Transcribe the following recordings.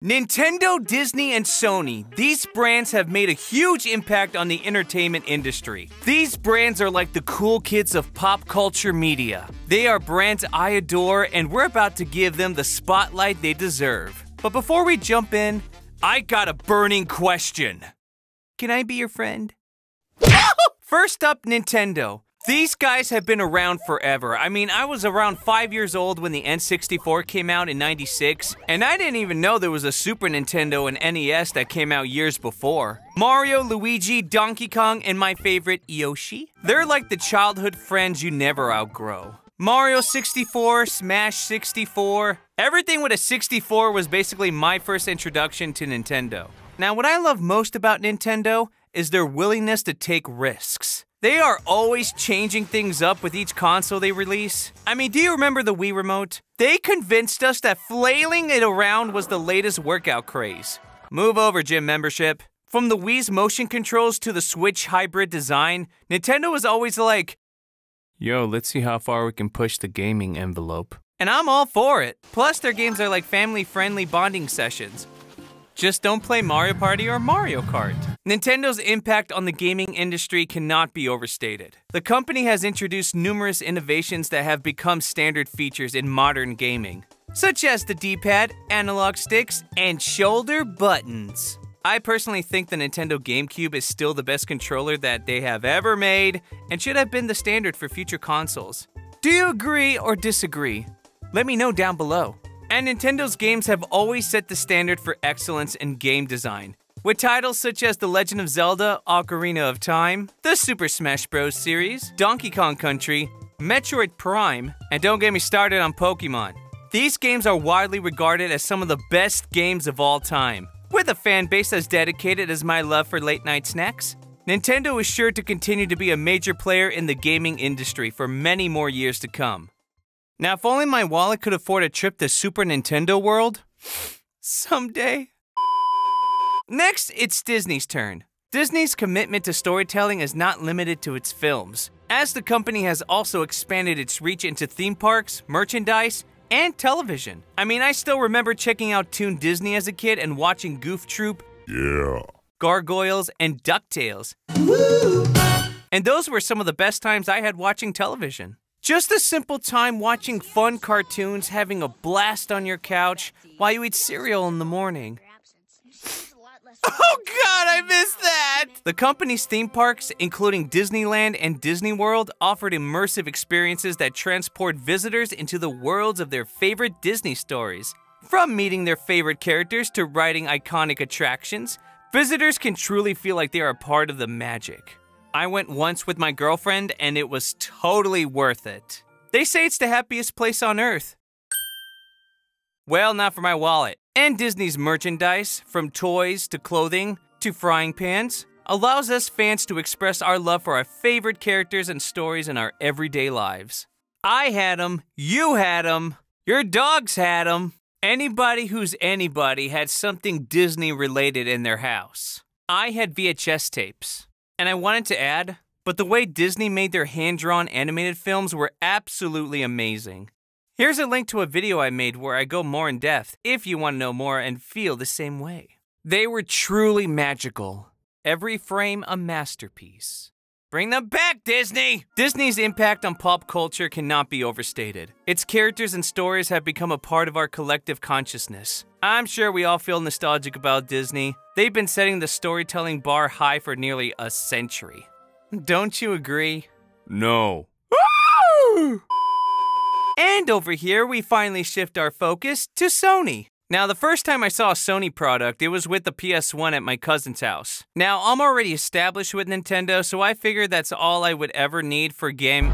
Nintendo, Disney, and Sony, these brands have made a huge impact on the entertainment industry. These brands are like the cool kids of pop culture media. They are brands I adore, and we're about to give them the spotlight they deserve. But before we jump in, I got a burning question. Can I be your friend? First up, Nintendo. These guys have been around forever. I mean, I was around 5 years old when the N64 came out in '96, and I didn't even know there was a Super Nintendo and NES that came out years before. Mario, Luigi, Donkey Kong, and my favorite, Yoshi. They're like the childhood friends you never outgrow. Mario 64, Smash 64, everything with a 64 was basically my first introduction to Nintendo. Now, what I love most about Nintendo is their willingness to take risks. They are always changing things up with each console they release. I mean, do you remember the Wii Remote? They convinced us that flailing it around was the latest workout craze. Move over, gym membership. From the Wii's motion controls to the Switch hybrid design, Nintendo was always like, yo, let's see how far we can push the gaming envelope. And I'm all for it. Plus, their games are like family-friendly bonding sessions. Just don't play Mario Party or Mario Kart. Nintendo's impact on the gaming industry cannot be overstated. The company has introduced numerous innovations that have become standard features in modern gaming, such as the D-pad, analog sticks, and shoulder buttons. I personally think the Nintendo GameCube is still the best controller that they have ever made and should have been the standard for future consoles. Do you agree or disagree? Let me know down below. And Nintendo's games have always set the standard for excellence in game design, with titles such as The Legend of Zelda: Ocarina of Time, the Super Smash Bros. Series, Donkey Kong Country, Metroid Prime, and don't get me started on Pokemon. These games are widely regarded as some of the best games of all time. With a fan base as dedicated as my love for late-night snacks, Nintendo is sure to continue to be a major player in the gaming industry for many more years to come. Now, if only my wallet could afford a trip to Super Nintendo World. Someday. Next, it's Disney's turn. Disney's commitment to storytelling is not limited to its films, as the company has also expanded its reach into theme parks, merchandise, and television. I mean, I still remember checking out Toon Disney as a kid and watching Goof Troop, Gargoyles, and DuckTales. Woo! And those were some of the best times I had watching television. Just a simple time watching fun cartoons, having a blast on your couch while you eat cereal in the morning. Oh God, I missed that! The company's theme parks, including Disneyland and Disney World, offered immersive experiences that transport visitors into the worlds of their favorite Disney stories. From meeting their favorite characters to riding iconic attractions, visitors can truly feel like they are a part of the magic. I went once with my girlfriend, and it was totally worth it. They say it's the happiest place on earth. Well, not for my wallet. And Disney's merchandise, from toys to clothing to frying pans, allows us fans to express our love for our favorite characters and stories in our everyday lives. I had them, you had them, your dogs had them. Anybody who's anybody had something Disney related in their house. I had VHS tapes. And I wanted to add, but the way Disney made their hand-drawn animated films were absolutely amazing. Here's a link to a video I made where I go more in depth if you want to know more and feel the same way. They were truly magical. Every frame a masterpiece. Bring them back, Disney! Disney's impact on pop culture cannot be overstated. Its characters and stories have become a part of our collective consciousness. I'm sure we all feel nostalgic about Disney. They've been setting the storytelling bar high for nearly a century. Don't you agree? No. Woo! And over here, we finally shift our focus to Sony. Now, the first time I saw a Sony product, it was with the PS1 at my cousin's house. Now, I'm already established with Nintendo, so I figured that's all I would ever need for game.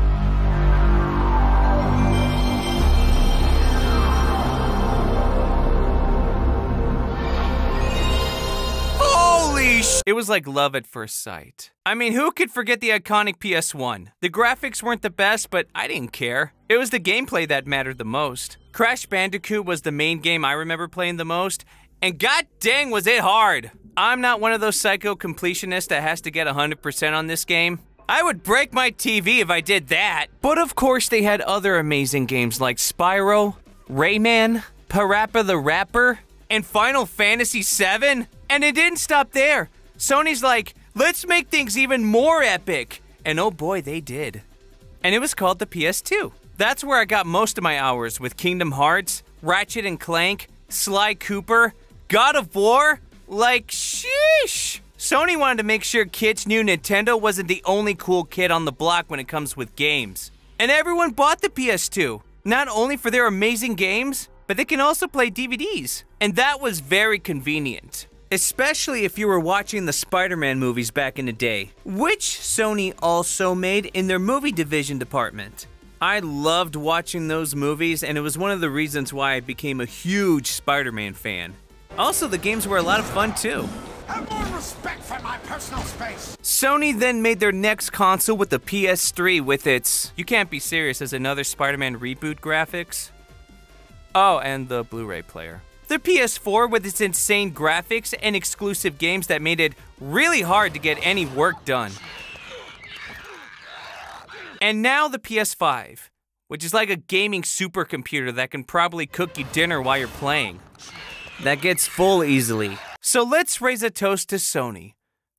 It was like love at first sight. I mean, who could forget the iconic PS1? The graphics weren't the best, but I didn't care. It was the gameplay that mattered the most. Crash Bandicoot was the main game I remember playing the most, and god dang was it hard! I'm not one of those psycho completionists that has to get 100% on this game. I would break my TV if I did that. But of course they had other amazing games like Spyro, Rayman, Parappa the Rapper, and Final Fantasy VII. And it didn't stop there. Sony's like, let's make things even more epic. And oh boy, they did. And it was called the PS2. That's where I got most of my hours with Kingdom Hearts, Ratchet and Clank, Sly Cooper, God of War. Like, sheesh. Sony wanted to make sure kids knew Nintendo wasn't the only cool kid on the block when it comes with games. And everyone bought the PS2, not only for their amazing games, but they can also play DVDs. And that was very convenient, especially if you were watching the Spider-Man movies back in the day, which Sony also made in their movie division department. I loved watching those movies, and it was one of the reasons why I became a huge Spider-Man fan. Also, the games were a lot of fun too. Have more respect for my personal space. Sony then made their next console with the PS3 with its, you can't be serious, as another Spider-Man reboot graphics. Oh, and the Blu-ray player. The PS4 with its insane graphics and exclusive games that made it really hard to get any work done. And now the PS5, which is like a gaming supercomputer that can probably cook you dinner while you're playing. That gets full easily. So let's raise a toast to Sony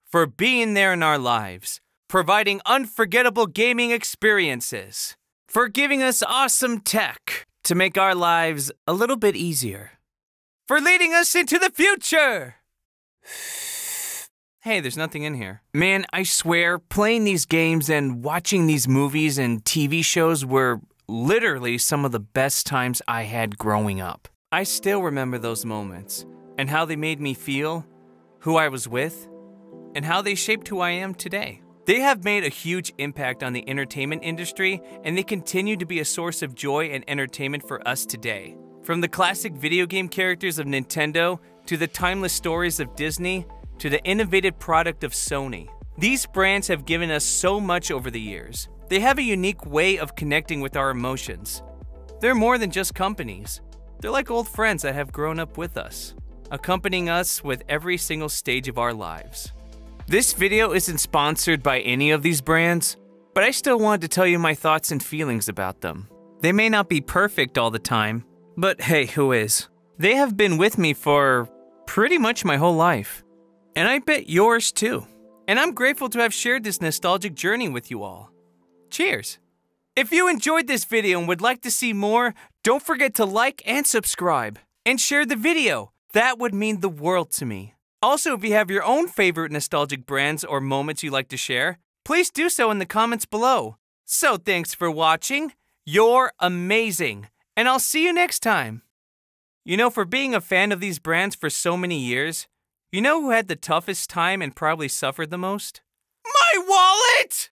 for being there in our lives, providing unforgettable gaming experiences, for giving us awesome tech to make our lives a little bit easier, for leading us into the future. Hey, there's nothing in here. Man, I swear, playing these games and watching these movies and TV shows were literally some of the best times I had growing up. I still remember those moments, and how they made me feel, who I was with, and how they shaped who I am today. They have made a huge impact on the entertainment industry, and they continue to be a source of joy and entertainment for us today. From the classic video game characters of Nintendo, to the timeless stories of Disney, to the innovative product of Sony. These brands have given us so much over the years. They have a unique way of connecting with our emotions. They're more than just companies. They're like old friends that have grown up with us, accompanying us with every single stage of our lives. This video isn't sponsored by any of these brands, but I still wanted to tell you my thoughts and feelings about them. They may not be perfect all the time, but hey, who is? They have been with me for pretty much my whole life. And I bet yours too. And I'm grateful to have shared this nostalgic journey with you all. Cheers! If you enjoyed this video and would like to see more, don't forget to like and subscribe. And share the video. That would mean the world to me. Also, if you have your own favorite nostalgic brands or moments you'd like to share, please do so in the comments below. So thanks for watching. You're amazing. And I'll see you next time. You know, for being a fan of these brands for so many years, you know who had the toughest time and probably suffered the most? My wallet!